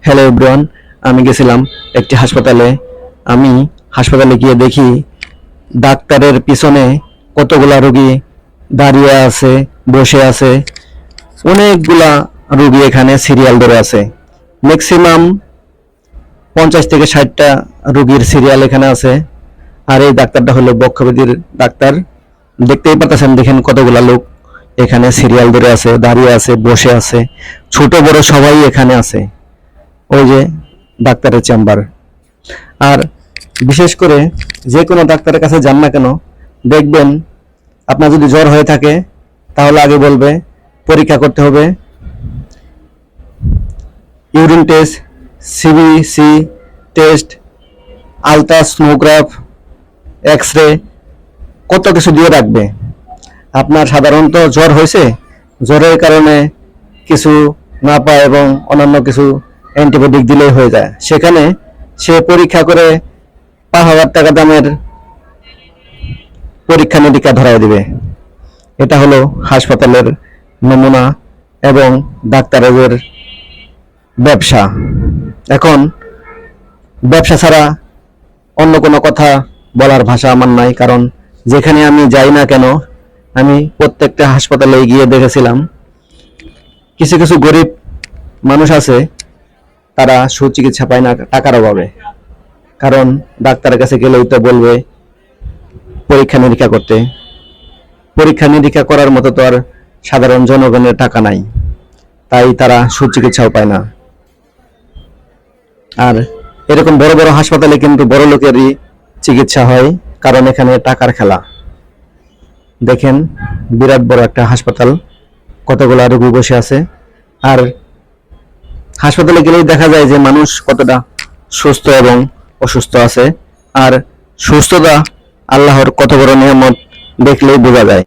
Hello everyone, আমি গেছিলাম একটি হাসপাতালে। আমি হাসপাতালে গিয়ে দেখি ডাক্তারের পিছনে কতগুলা রোগী দাঁড়িয়ে আছে, বসে আছে। অনেকগুলা রোগী এখানে সিরিয়াল ধরে আছে। ম্যাক্সিমাম 50 থেকে 60টা রোগীর সিরিয়াল এখানে আছে। আর এই ডাক্তারটা হলো বক্ষব্যাধির ডাক্তার। দেখতেই পাচ্ছেন, দেখেন কতগুলা লোক এখানে সিরিয়াল ধরে আছে, দাঁড়িয়ে আছে, বসে আছে। ছোট বড় সবাই এখানে আছে। ওই যে ডাক্তারের চেম্বার। আর বিশেষ করে যে কোনো ডাক্তারের কাছে যান না কেন, দেখবেন আপনার যদি জ্বর হয়ে থাকে তাহলে আগে বলবে পরীক্ষা করতে হবে, urine test, CBC test, ultrasonograph, X ray, কত কিছু দিয়ে রাখবে। আপনার সাধারণত জ্বর হয়েছে, জ্বরের কারণে কিছু না পায় এবং অন্যান্য কিছু অ্যান্টিবায়োটিক দিলেই হয়ে যায়। সেখানে সে পরীক্ষা করে 5,000 টাকা দামের পরীক্ষা নিরীক্ষা ধরাই দিবে। এটা হলো হাসপাতালের নমুনা এবং ডাক্তারের ব্যবসা। এখন ব্যবসা ছাড়া অন্য কোনো কথা বলার ভাষা আমার নাই, কারণ যেখানে আমি যাই না কেন, আমি প্রত্যেকটা হাসপাতালে গিয়ে দেখেছিলাম কিছু কিছু গরিব মানুষ আছে, তারা সুচিকিৎসা পায় না টাকার অভাবে। কারণ ডাক্তারের কাছে গেলেই তো বলবে পরীক্ষা নিরীক্ষা করতে। পরীক্ষা নিরীক্ষা করার মতো তো আর সাধারণ জনগণের টাকা নাই, তাই তারা সুচিকিৎসাও পায় না। আর এরকম বড় বড় হাসপাতালে কিন্তু বড় লোকেরই চিকিৎসা হয়, কারণ এখানে টাকার খেলা। দেখেন বিরাট বড় একটা হাসপাতাল, কতগুলা রোগী বসে আছে। আর হাসপাতালে গেলেই দেখা যায় যে মানুষ কতটা সুস্থ এবং অসুস্থ আছে। আর সুস্থতা আল্লাহর কত বড় নিয়ামত দেখলেই বোঝা যায়।